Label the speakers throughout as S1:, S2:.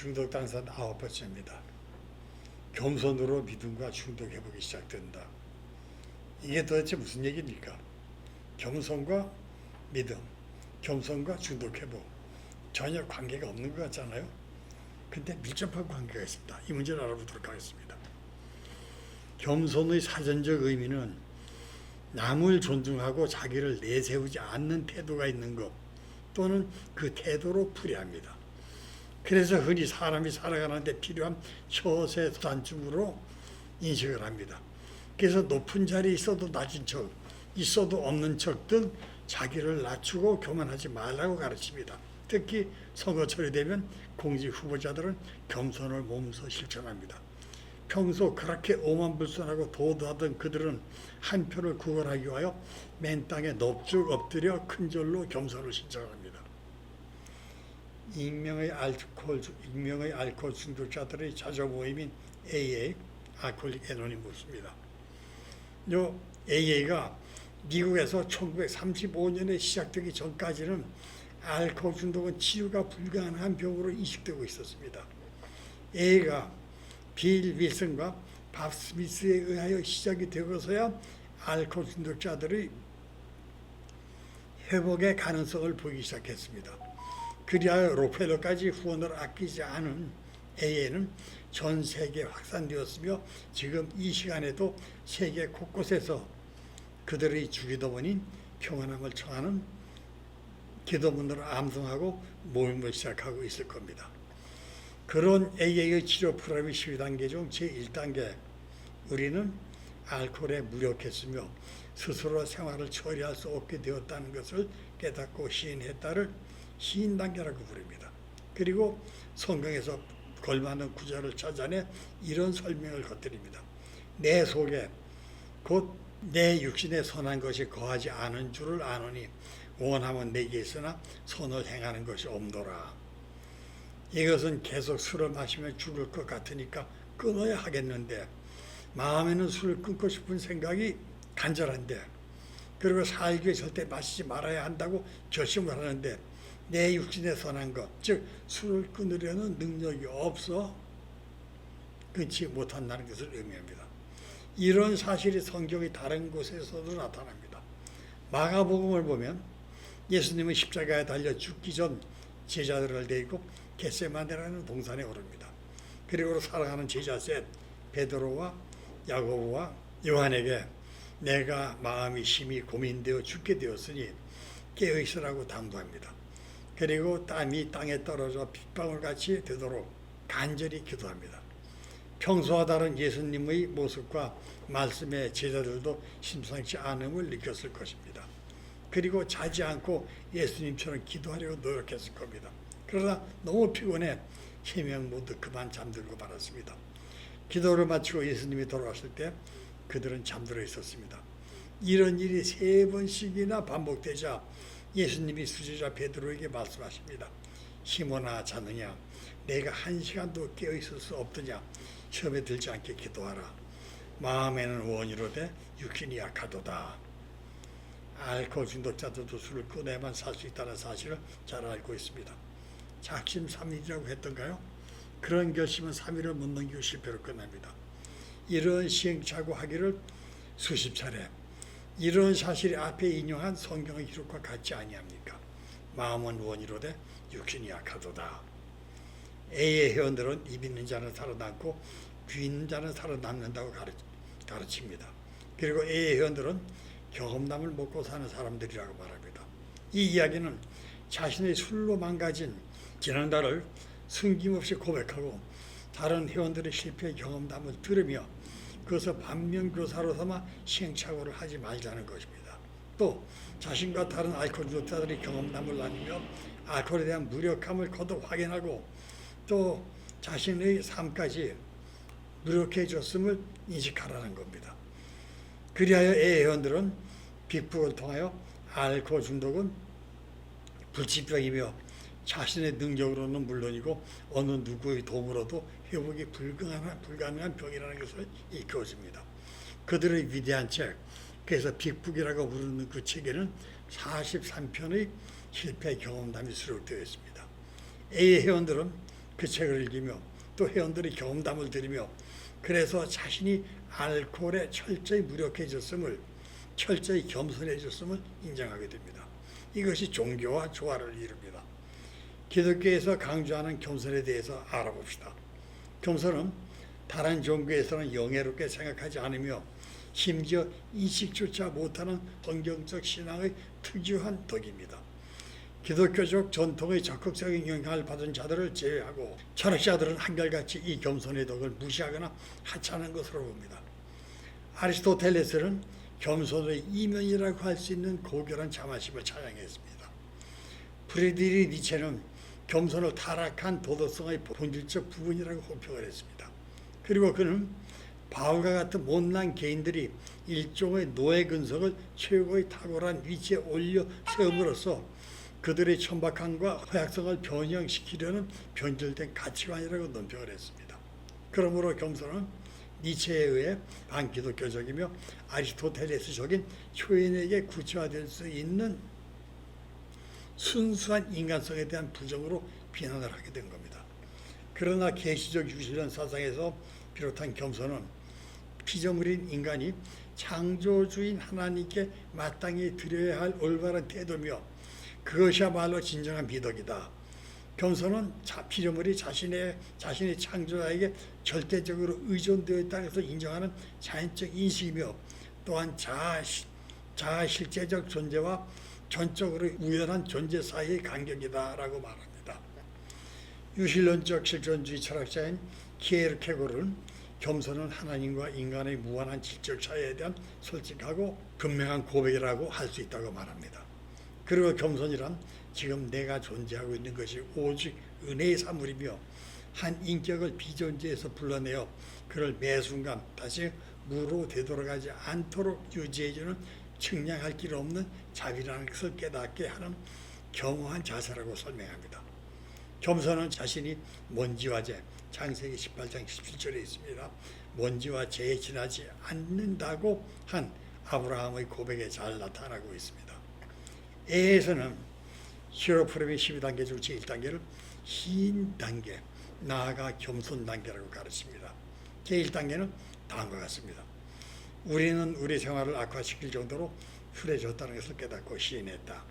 S1: 중독 당사자 9번째입니다. 겸손으로 믿음과 중독 회복이 시작된다. 이게 도대체 무슨 얘기입니까? 겸손과 믿음, 겸손과 중독 회복 전혀 관계가 없는 것 같잖아요. 근데 밀접한 관계가 있습니다. 이 문제를 알아보도록 하겠습니다. 겸손의 사전적 의미는 남을 존중하고 자기를 내세우지 않는 태도가 있는 것 또는 그 태도로 풀이합니다. 그래서 흔히 사람이 살아가는데 필요한 처세 단중으로 인식을 합니다. 그래서 높은 자리에 있어도 낮은 척, 있어도 없는 척 등 자기를 낮추고 교만하지 말라고 가르칩니다. 특히 선거철이 되면 공직 후보자들은 겸손을 몸소 실천합니다. 평소 그렇게 오만불선하고 도도하던 그들은 한 표를 구걸하기 위하여 맨 땅에 넙죽 엎드려 큰절로 겸손을 신청합니다. 익명의 알코올 중독자들의 자조 모임인 AA, 알코올릭 애노니머스입니다. 요 AA가 미국에서 1935년에 시작되기 전까지는 알코올 중독은 치유가 불가능한 병으로 인식되고 있었습니다. AA가 빌 윌슨과 밥 스미스에 의하여 시작이 되고서야 알코올 중독자들의 회복의 가능성을 보이기 시작했습니다. 그리하여 록펠러까지 후원을 아끼지 않은 AA는 전 세계에 확산되었으며 지금 이 시간에도 세계 곳곳에서 그들의 주기도문인 평안함을 청하는 기도문으로 암송하고 모임을 시작하고 있을 겁니다. 그런 AA의 치료 프로그램 12단계 중 제1단계 우리는 알코올에 무력했으며 스스로 생활을 처리할 수 없게 되었다는 것을 깨닫고 시인했다를 시인단계라고 부릅니다. 그리고 성경에서 걸맞는 구절을 찾아내 이런 설명을 겉드립니다. 내 속에 곧 내 육신에 선한 것이 거하지 않은 줄을 아노니 원하면 내게 있으나 선을 행하는 것이 없노라. 이것은 계속 술을 마시면 죽을 것 같으니까 끊어야 하겠는데 마음에는 술을 끊고 싶은 생각이 간절한데 그리고 살기 위해 절대 마시지 말아야 한다고 결심을 하는데 내 육신에 선한 것, 즉 술을 끊으려는 능력이 없어 끊지 못한다는 것을 의미합니다. 이런 사실이 성경의 다른 곳에서도 나타납니다. 마가복음을 보면 예수님은 십자가에 달려 죽기 전 제자들을 데리고 겟세마네라는 동산에 오릅니다. 그리고 사랑하는 제자 셋 베드로와 야고보와 요한에게 내가 마음이 심히 고민되어 죽게 되었으니 깨어 있으라고 당부합니다. 그리고 땀이 땅에 떨어져 빗방울같이 되도록 간절히 기도합니다. 평소와 다른 예수님의 모습과 말씀에 제자들도 심상치 않음을 느꼈을 것입니다. 그리고 자지 않고 예수님처럼 기도하려고 노력했을 겁니다. 그러나 너무 피곤해 3명 모두 그만 잠들고 말았습니다. 기도를 마치고 예수님이 돌아왔을 때 그들은 잠들어 있었습니다. 이런 일이 3번씩이나 반복되자 예수님이 수제자 베드로에게 말씀하십니다. 시몬아 자느냐 내가 1시간도 깨어있을 수 없더냐 시험에 들지 않게 기도하라. 마음에는 원이로되 육신이 약하도다. 알코올 중독자들도 술을 끊어야만 살 수 있다는 사실을 잘 알고 있습니다. 작심 3일이라고 했던가요? 그런 결심은 3일을 못 넘기고 실패로 끝납니다. 이런 시행착오하기를 수십 차례 이런 사실이 앞에 인용한 성경의 기록과 같지 아니합니까? 마음은 원이로되 육신이 약하도다. A의 회원들은 입 있는 자는 살아남고 귀 있는 자는 살아남는다고 가르칩니다. 그리고 A의 회원들은 경험담을 먹고 사는 사람들이라고 말합니다. 이 이야기는 자신의 술로 망가진 지난달을 숨김없이 고백하고 다른 회원들의 실패 경험담을 들으며 그것을 반면교사로 삼아 시행착오를 하지 말자는 것입니다. 또 자신과 다른 알코올 중독자들의 경험담을 나누며 알코올에 대한 무력함을 거듭 확인하고 또 자신의 삶까지 무력해 줬음을 인식하라는 겁니다. 그리하여 A 회원들은 빅북을 통하여 알코올 중독은 불치병이며 자신의 능력으로는 물론이고 어느 누구의 도움으로도 회복이 불가능한 병이라는 것을 일깨워줍니다. 그들의 위대한 책, 그래서 빅북이라고 부르는 그 책에는 43편의 실패 경험담이 수록되어 있습니다. A 회원들은 그 책을 읽으며 또 회원들의 경험담을 들으며 그래서 자신이 알코올에 철저히 무력해졌음을, 철저히 겸손해졌음을 인정하게 됩니다. 이것이 종교와 조화를 이룹니다. 기독교에서 강조하는 겸손에 대해서 알아봅시다. 겸손은 다른 종교에서는 영예롭게 생각하지 않으며 심지어 인식조차 못하는 성경적 신앙의 특유한 덕입니다. 기독교적 전통의 적극적인 영향을 받은 자들을 제외하고 철학자들은 한결같이 이 겸손의 덕을 무시하거나 하찮은 것으로 봅니다. 아리스토텔레스는 겸손의 이면이라고 할 수 있는 고결한 자만심을 찬양했습니다. 프리드리히 니체는 겸손을 타락한 도덕성의 본질적 부분이라고 호평을 했습니다. 그리고 그는 바울과 같은 못난 개인들이 일종의 노예 근성을 최고의 탁월한 위치에 올려 세움으로써 그들의 천박함과 허약성을 변형시키려는 변질된 가치관이라고 논평을 했습니다. 그러므로 겸손은 니체에 의해 반기독교적이며 아리스토텔레스적인 초인에게 구체화될 수 있는 순수한 인간성에 대한 부정으로 비난을 하게 된 겁니다. 그러나 계시적 유실론 사상에서 비롯한 겸손은 피조물인 인간이 창조주인 하나님께 마땅히 드려야 할 올바른 태도며 그것이야말로 진정한 미덕이다. 겸손은 피조물이 자신의 창조자에게 절대적으로 의존되어 있다는 것을 인정하는 자연적 인식이며 또한 자아 실제적 존재와 전적으로 우연한 존재 사이의 간격이다라고 말합니다. 유실론적 실존주의 철학자인 키에르케고르는 겸손은 하나님과 인간의 무한한 질적 차이에 대한 솔직하고 분명한 고백이라고 할 수 있다고 말합니다. 그리고 겸손이란 지금 내가 존재하고 있는 것이 오직 은혜의 사물이며 한 인격을 비존재에서 불러내어 그를 매 순간 다시 무로 되돌아가지 않도록 유지해주는 측량할 길 없는 자비라는 것을 깨닫게 하는 겸허한 자세라고 설명합니다. 겸손은 자신이 먼지와 재, 창세기 18장 17절에 있습니다. 먼지와 재에 지나지 않는다고 한 아브라함의 고백에 잘 나타나고 있습니다. 에에서는 히로프레미 12단계 중 제1단계를 흰 단계, 나아가 겸손 단계라고 가르칩니다. 제1단계는 다음과 같습니다. 우리는 우리 생활을 악화시킬 정도로 술해졌다는 것을 깨닫고 시인했다.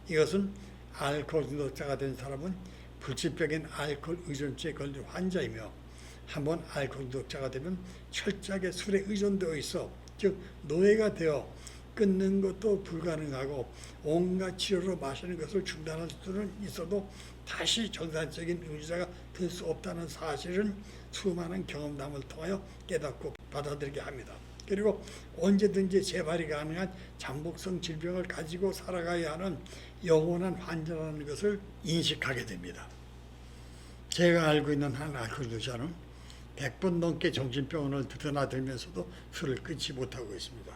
S1: 이것은 알코올 중독자가 된 사람은 불치병인 알코올 의존증에 걸린 환자이며 한번 알코올 중독자가 되면 철저하게 술에 의존되어 있어 즉 노예가 되어 끊는 것도 불가능하고 온갖 치료로 마시는 것을 중단할 수는 있어도 다시 정상적인 의지자가 될 수 없다는 사실은 수많은 경험담을 통하여 깨닫고 받아들이게 합니다. 그리고 언제든지 재발이 가능한 잠복성 질병을 가지고 살아가야 하는 영원한 환자라는 것을 인식하게 됩니다. 제가 알고 있는 한 알코올 중독자는 100번 넘게 정신병원을 드나들면서도 술을 끊지 못하고 있습니다.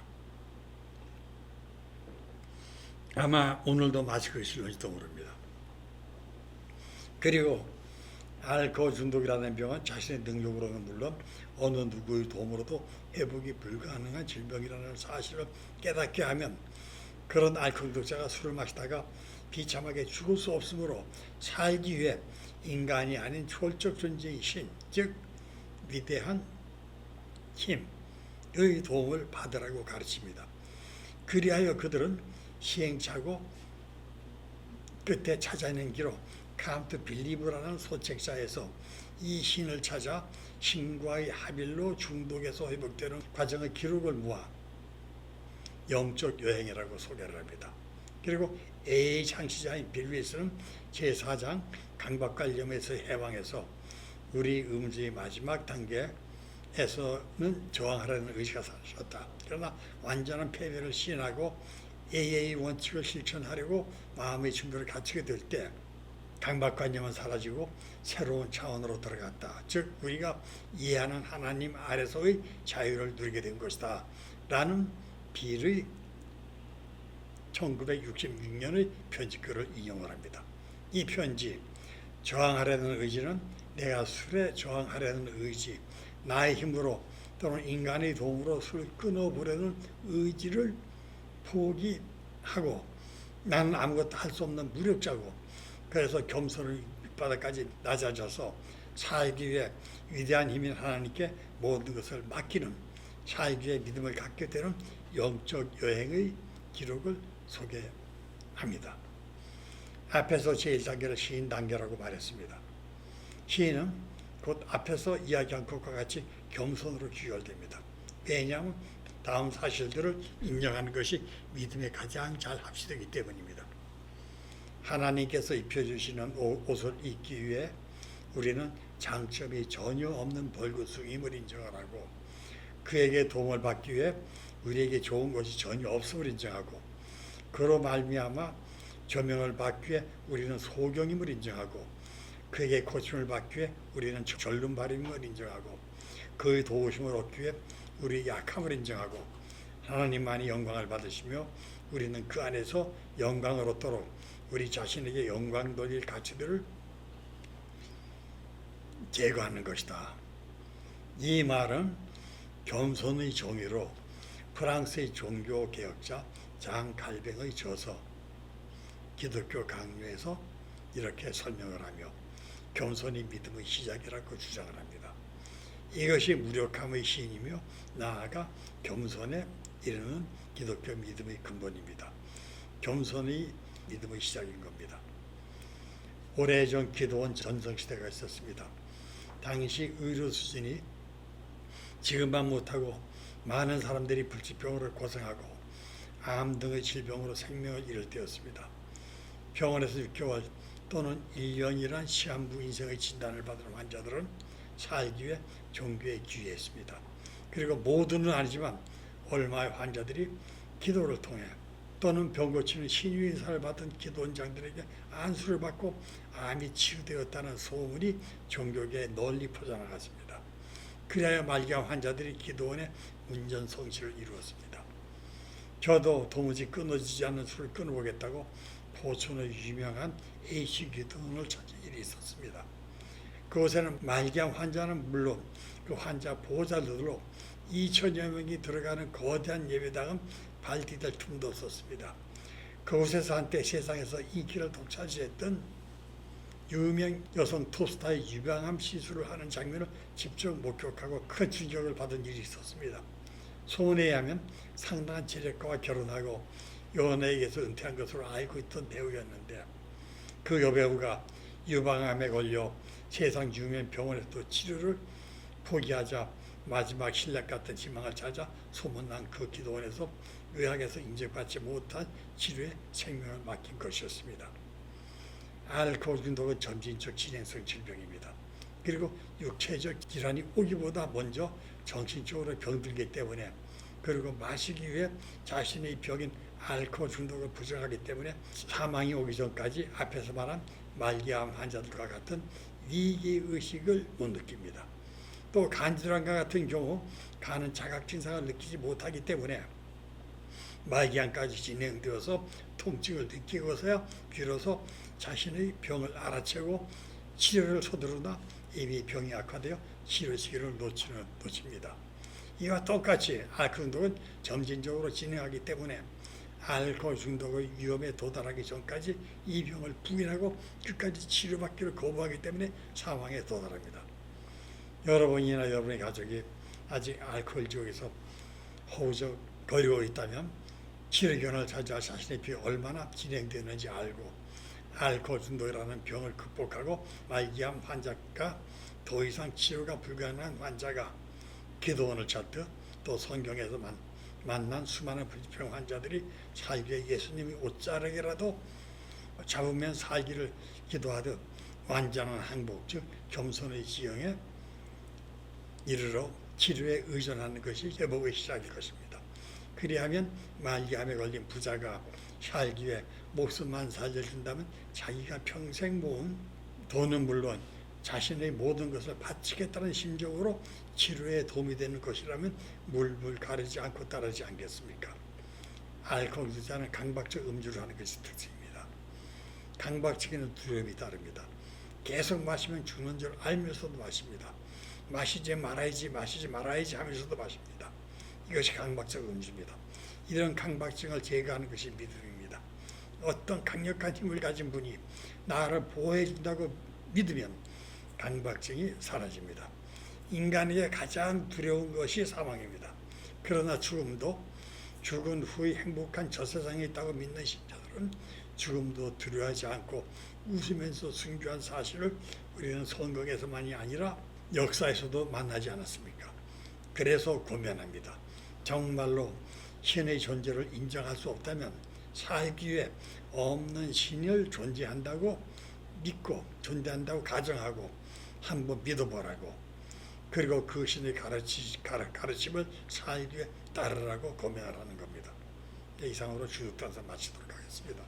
S1: 아마 오늘도 마시고 있을지도 모릅니다. 그리고 알코올 중독이라는 병은 자신의 능력으로는 물론 어느 누구의 도움으로도 회복이 불가능한 질병이라는 사실을 깨닫게 하면 그런 알코올 중독자가 술을 마시다가 비참하게 죽을 수 없으므로 살기 위해 인간이 아닌 초월적 존재의 신, 즉 위대한 힘의 도움을 받으라고 가르칩니다. 그리하여 그들은 시행착오 끝에 찾아내는 기로 Come to Believe라는 소책자에서 이 신을 찾아 신과의 합일로 중독에서 회복되는 과정의 기록을 모아 영적 여행이라고 소개를 합니다. 그리고 AA 창시자인 빌 윌슨은 제4장 강박관념에서 해방해서 우리 음주의 마지막 단계에서는 저항하라는 의지가 사셨다. 그러나 완전한 패배를 시인하고 AA 원칙을 실천하려고 마음의 준비를 갖추게 될 때 강박관념은 사라지고 새로운 차원으로 들어갔다. 즉 우리가 이해하는 하나님 아래서의 자유를 누리게 된 것이다. 라는 빌의 1966년의 편지글을 인용을 합니다. 이 편지, 저항하려는 의지는 내가 술에 저항하려는 의지, 나의 힘으로 또는 인간의 도움으로 술을 끊어보려는 의지를 포기하고 나는 아무것도 할 수 없는 무력자고 그래서 겸손을 밑바닥까지 낮아져서 살기 위해 위대한 힘인 하나님께 모든 것을 맡기는 살기 위해 믿음을 갖게 되는 영적 여행의 기록을 소개합니다. 앞에서 제1단계를 시인 단계라고 말했습니다. 시인은 곧 앞에서 이야기한 것과 같이 겸손으로 귀결됩니다. 왜냐하면 다음 사실들을 인정하는 것이 믿음에 가장 잘 합치되기 때문입니다. 하나님께서 입혀주시는 옷을 입기 위해 우리는 장점이 전혀 없는 벌거숭임을 인정하고, 그에게 도움을 받기 위해 우리에게 좋은 것이 전혀 없음을 인정하고, 그로 말미암아 조명을 받기 위해 우리는 소경임을 인정하고, 그에게 고침을 받기 위해 우리는 절름발임을 인정하고, 그의 도우심을 얻기 위해 우리의 약함을 인정하고, 하나님만이 영광을 받으시며 우리는 그 안에서 영광을 얻도록 우리 자신에게 영광 돌릴 가치들을 제거하는 것이다. 이 말은 겸손의 정의로 프랑스의 종교개혁자 장 칼뱅의 저서 기독교 강요에서 이렇게 설명을 하며 겸손이 믿음의 시작이라고 주장을 합니다. 이것이 무력함의 시인이며 나아가 겸손에 이르는 기독교 믿음의 근본입니다. 겸손이 믿음의 시작인 겁니다. 오래전 기도원 전성시대가 있었습니다. 당시 의료 수준이 지금만 못하고 많은 사람들이 불치병으로 고생하고 암 등의 질병으로 생명을 잃을 때였습니다. 병원에서 6개월 또는 1년이란 시한부 인생의 진단을 받은 환자들은 살기 위해 종교에 귀했습니다. 그리고 모두는 아니지만 얼마의 환자들이 기도를 통해 또는 병 고치는 신유 인사를 받은 기도원장들에게 안수를 받고 암이 치유되었다는 소문이 종교계에 널리 퍼져나갔습니다. 그래야 말기암 환자들이 기도원에 운전성시를 이루었습니다. 저도 도무지 끊어지지 않는 술을 끊어보겠다고 포천의 유명한 A씨 기도원을 찾은 일이 있었습니다. 그곳에는 말기암 환자는 물론 그 환자 보호자들로 2천여 명이 들어가는 거대한 예배당은 발 디딜 틈도 없었습니다. 그곳에서 한때 세상에서 인기를 독차지했던 유명 여성 톱스타의 유방암 시술을 하는 장면을 직접 목격하고 큰 충격을 받은 일이 있었습니다. 소문에 의하면 상당한 재력가와 결혼하고 연예계에서 은퇴한 것으로 알고 있던 배우였는데, 그 여배우가 유방암에 걸려 세상 유명 병원에서 치료를 포기하자 마지막 신랑 같은 희망을 찾아 소문난 그 기도원에서 의학에서 인정받지 못한 치료에 생명을 맡긴 것이었습니다. 알코올 중독은 점진적 진행성 질병입니다. 그리고 육체적 질환이 오기보다 먼저 정신적으로 병들기 때문에, 그리고 마시기 위해 자신의 병인 알코올 중독을 부정하기 때문에 사망이 오기 전까지 앞에서 말한 말기암 환자들과 같은 위기의식을 못 느낍니다. 또 간질환과 같은 경우 간은 자각 증상을 느끼지 못하기 때문에 말기암까지 진행되어서 통증을 느끼고서야 비로소 자신의 병을 알아채고 치료를 서두르나 이미 병이 악화되어 치료 시기를 놓칩니다. 이와 똑같이 알코올 중독은 점진적으로 진행하기 때문에 알코올 중독의 위험에 도달하기 전까지 이 병을 부인하고 끝까지 치료받기를 거부하기 때문에 사망에 도달합니다. 여러분이나 여러분의 가족이 아직 알코올 중독에서 허우적거리고 있다면 치료기관을 찾아 자신의 병이 얼마나 진행되는지 알고 알코올 중독이라는 병을 극복하고 말기암 환자가 더 이상 치료가 불가능한 환자가 기도원을 찾듯 또 성경에서 만난 수많은 불치병 환자들이 살기 위해 예수님이 옷자락이라도 잡으면 살기를 기도하듯 완전한 항복, 즉 겸손의 지형에 이르러 치료에 의존하는 것이 회복의 시작일 것입니다. 그리하면 말기암에 걸린 부자가 살기 위해 목숨만 살려준다면 자기가 평생 모은 돈은 물론 자신의 모든 것을 바치겠다는 심정으로 치료에 도움이 되는 것이라면 물불 가리지 않고 따르지 않겠습니까? 알코올 주자는 강박적 음주를 하는 것이 특징입니다. 강박적인 두려움이 따릅니다. 계속 마시면 죽는 줄 알면서도 마십니다. 마시지 말아야지 하면서도 마십니다. 이것이 강박적 음주입니다. 이런 강박증을 제거하는 것이 믿음입니다. 어떤 강력한 힘을 가진 분이 나를 보호해 준다고 믿으면 강박증이 사라집니다. 인간에게 가장 두려운 것이 사망입니다. 그러나 죽음도 죽은 후에 행복한 저 세상에 있다고 믿는 신자들은 죽음도 두려워하지 않고 웃으면서 순교한 사실을 우리는 성경에서만이 아니라 역사에서도 만나지 않았습니까? 그래서 고민합니다. 정말로 신의 존재를 인정할 수 없다면 살기 위해 없는 신을 존재한다고 믿고 존재한다고 가정하고 한번 믿어보라고, 그리고 그 신의 가르침을 살기 위해 따르라고 고민하라는 겁니다. 이상으로 주육단서 마치도록 하겠습니다.